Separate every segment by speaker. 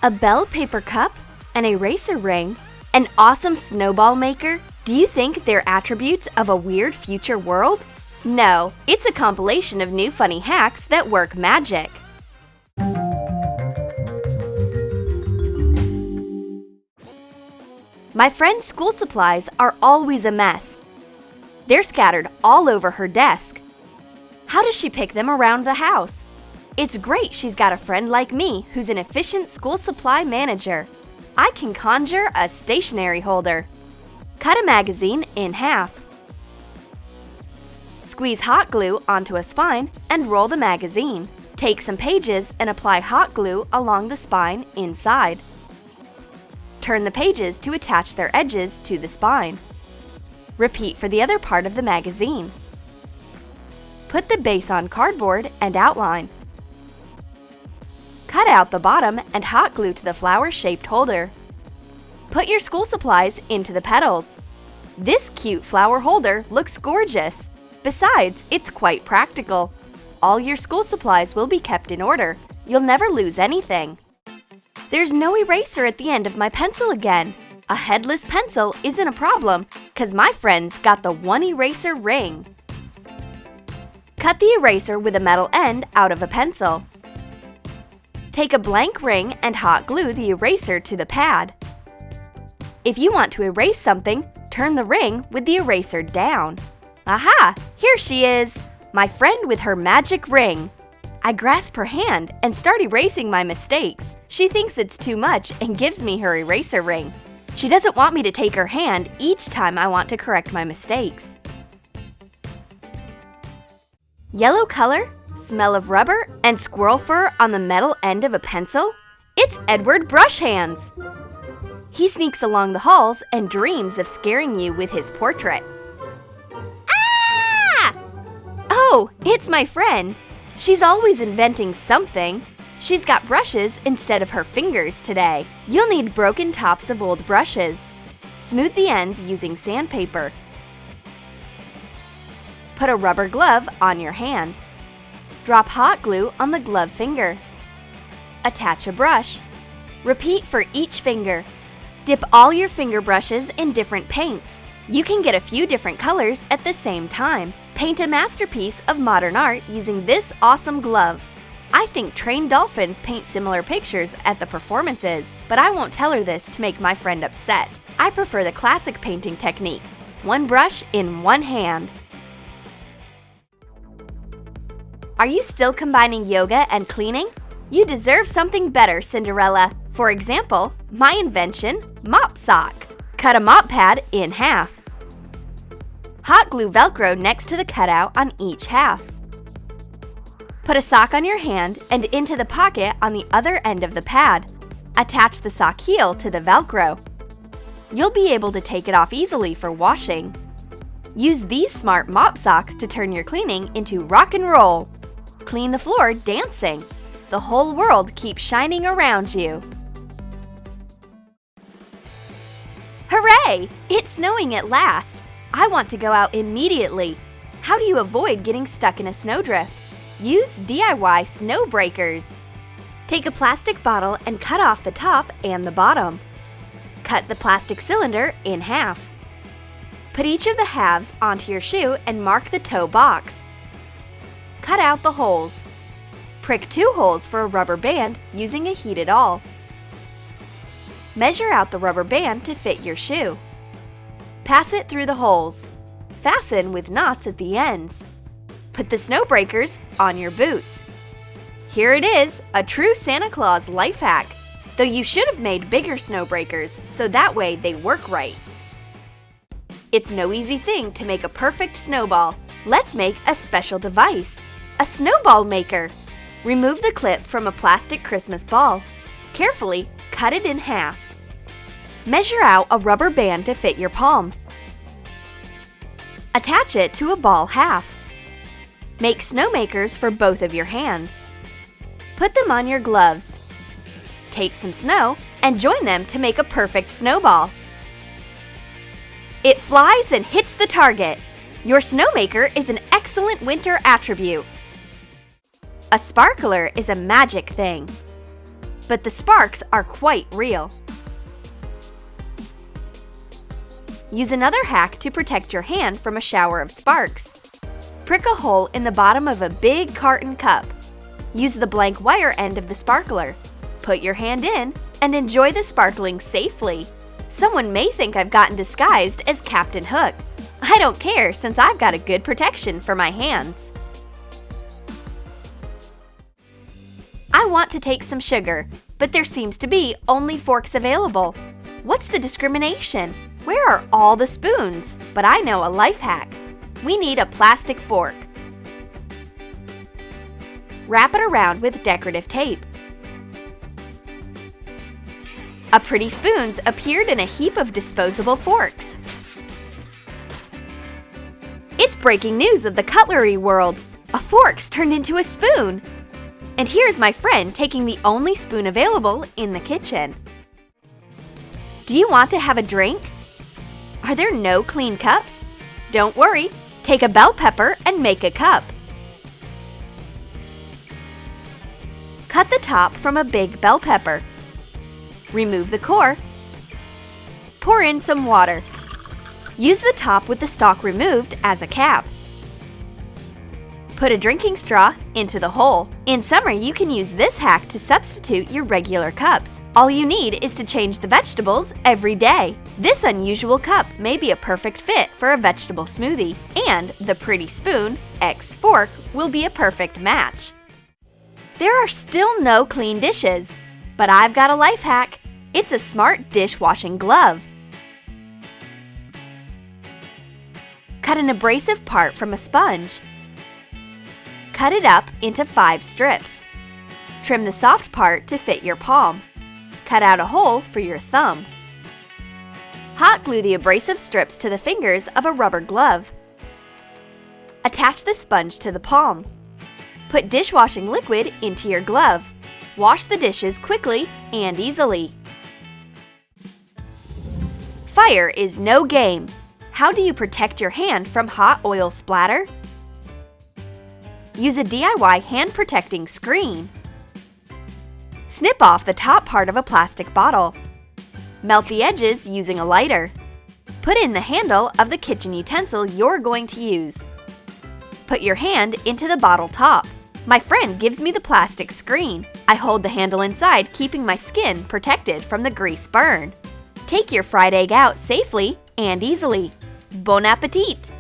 Speaker 1: A bell paper cup, an eraser ring, an awesome snowball maker. Do you think they're attributes of a weird future world? No, it's a compilation of new funny hacks that work magic. My friend's school supplies are always a mess. They're scattered all over her desk. How does she pick them around the house? It's great she's got a friend like me who's an efficient school supply manager. I can conjure a stationery holder. Cut a magazine in half. Squeeze hot glue onto a spine and roll the magazine. Take some pages and apply hot glue along the spine inside. Turn the pages to attach their edges to the spine. Repeat for the other part of the magazine. Put the base on cardboard and outline. Cut out the bottom and hot glue to the flower-shaped holder. Put your school supplies into the petals. This cute flower holder looks gorgeous. Besides, it's quite practical. All your school supplies will be kept in order. You'll never lose anything. There's no eraser at the end of my pencil again. A headless pencil isn't a problem, because my friend's got the one eraser ring. Cut the eraser with a metal end out of a pencil. Take a blank ring and hot glue the eraser to the pad. If you want to erase something, turn the ring with the eraser down. Aha! Here she is! My friend with her magic ring. I grasp her hand and start erasing my mistakes. She thinks it's too much and gives me her eraser ring. She doesn't want me to take her hand each time I want to correct my mistakes. Yellow color, smell of rubber, and squirrel fur on the metal end of a pencil? It's Edward Brush Hands! He sneaks along the halls and dreams of scaring you with his portrait. Ah! Oh, it's my friend. She's always inventing something. She's got brushes instead of her fingers today. You'll need broken tops of old brushes. Smooth the ends using sandpaper. Put a rubber glove on your hand. Drop hot glue on the glove finger. Attach a brush. Repeat for each finger. Dip all your finger brushes in different paints. You can get a few different colors at the same time. Paint a masterpiece of modern art using this awesome glove. I think trained dolphins paint similar pictures at the performances, but I won't tell her this to make my friend upset. I prefer the classic painting technique. One brush in one hand. Are you still combining yoga and cleaning? You deserve something better, Cinderella. For example, my invention, mop sock. Cut a mop pad in half. Hot glue Velcro next to the cutout on each half. Put a sock on your hand and into the pocket on the other end of the pad. Attach the sock heel to the Velcro. You'll be able to take it off easily for washing. Use these smart mop socks to turn your cleaning into rock and roll. Clean the floor dancing. The whole world keeps shining around you. Hooray! It's snowing at last. I want to go out immediately. How do you avoid getting stuck in a snowdrift? Use DIY snow breakers. Take a plastic bottle and cut off the top and the bottom. Cut the plastic cylinder in half. Put each of the halves onto your shoe and mark the toe box. Cut out the holes. Prick 2 holes for a rubber band using a heated awl. Measure out the rubber band to fit your shoe. Pass it through the holes. Fasten with knots at the ends. Put the snow breakers on your boots. Here it is, a true Santa Claus life hack. Though you should have made bigger snow breakers, so that way they work right. It's no easy thing to make a perfect snowball. Let's make a special device, a snowball maker. Remove the clip from a plastic Christmas ball. Carefully cut it in half. Measure out a rubber band to fit your palm. Attach it to a ball half. Make snowmakers for both of your hands. Put them on your gloves. Take some snow and join them to make a perfect snowball. It flies and hits the target. Your snowmaker is an excellent winter attribute. A sparkler is a magic thing. but the sparks are quite real. Use another hack to protect your hand from a shower of sparks. Prick a hole in the bottom of a big carton cup. Use the blank wire end of the sparkler. Put your hand in and enjoy the sparkling safely. Someone may think I've gotten disguised as Captain Hook. I don't care since I've got a good protection for my hands. I want to take some sugar, but there seems to be only forks available. What's the discrimination? Where are all the spoons? But I know a life hack. We need a plastic fork. Wrap it around with decorative tape. A pretty spoons appeared in a heap of disposable forks. It's breaking news of the cutlery world. A fork's turned into a spoon. And here's my friend taking the only spoon available in the kitchen. Do you want to have a drink? Are there no clean cups? Don't worry, take a bell pepper and make a cup. Cut the top from a big bell pepper. Remove the core. Pour in some water. Use the top with the stalk removed as a cap. Put a drinking straw into the hole. In summer, you can use this hack to substitute your regular cups. All you need is to change the vegetables every day. This unusual cup may be a perfect fit for a vegetable smoothie, and the pretty spoon x fork will be a perfect match. There are still no clean dishes, but I've got a life hack. It's a smart dishwashing glove. Cut an abrasive part from a sponge. Cut it up into 5 strips. Trim the soft part to fit your palm. Cut out a hole for your thumb. Hot glue the abrasive strips to the fingers of a rubber glove. Attach the sponge to the palm. Put dishwashing liquid into your glove. Wash the dishes quickly and easily. Fire is no game. How do you protect your hand from hot oil splatter? Use a DIY hand-protecting screen. Snip off the top part of a plastic bottle. Melt the edges using a lighter. Put in the handle of the kitchen utensil you're going to use. Put your hand into the bottle top. My friend gives me the plastic screen. I hold the handle inside, keeping my skin protected from the grease burn. Take your fried egg out safely and easily. Bon appetit!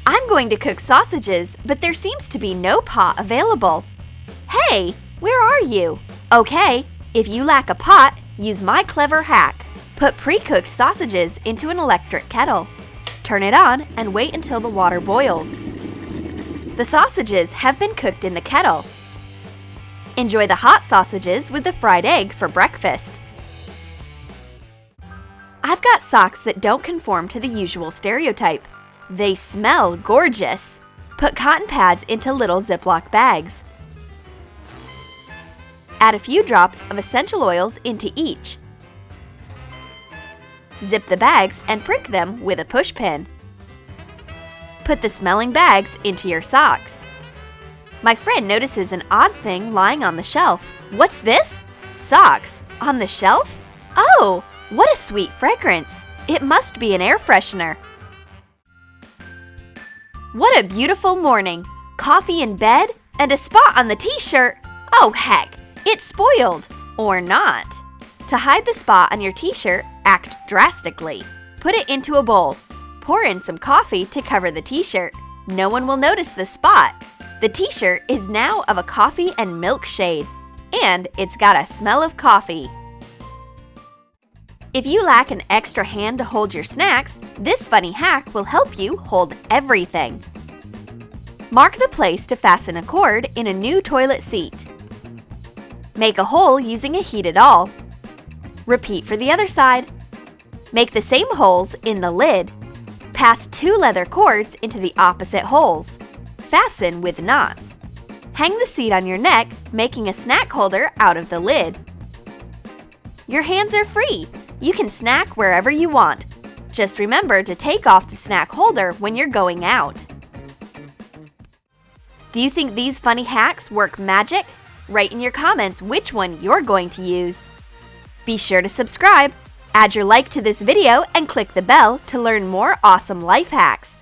Speaker 1: I'm going to cook sausages, but there seems to be no pot available. Hey, where are you? Okay, if you lack a pot, use my clever hack. Put pre-cooked sausages into an electric kettle. Turn it on and wait until the water boils. The sausages have been cooked in the kettle. Enjoy the hot sausages with the fried egg for breakfast. I've got socks that don't conform to the usual stereotype. They smell gorgeous. Put cotton pads into little Ziploc bags. Add a few drops of essential oils into each. Zip the bags and prick them with a pushpin. Put the smelling bags into your socks. My friend notices an odd thing lying on the shelf. What's this? Socks on the shelf? Oh, what a sweet fragrance! It must be an air freshener. What a beautiful morning! Coffee in bed and a spot on the t-shirt. Oh heck, it's spoiled. Or not. To hide the spot on your t-shirt, act drastically. Put it into a bowl. Pour in some coffee to cover the t-shirt. No one will notice the spot. The t-shirt is now of a coffee and milk shade, and it's got a smell of coffee. If you lack an extra hand to hold your snacks, this funny hack will help you hold everything. Mark the place to fasten a cord in a new toilet seat. Make a hole using a heated awl. Repeat for the other side. Make the same holes in the lid. Pass 2 leather cords into the opposite holes. Fasten with knots. Hang the seat on your neck, making a snack holder out of the lid. Your hands are free. You can snack wherever you want. Just remember to take off the snack holder when you're going out. Do you think these funny hacks work magic? Write in your comments which one you're going to use. Be sure to subscribe, add your like to this video, and click the bell to learn more awesome life hacks.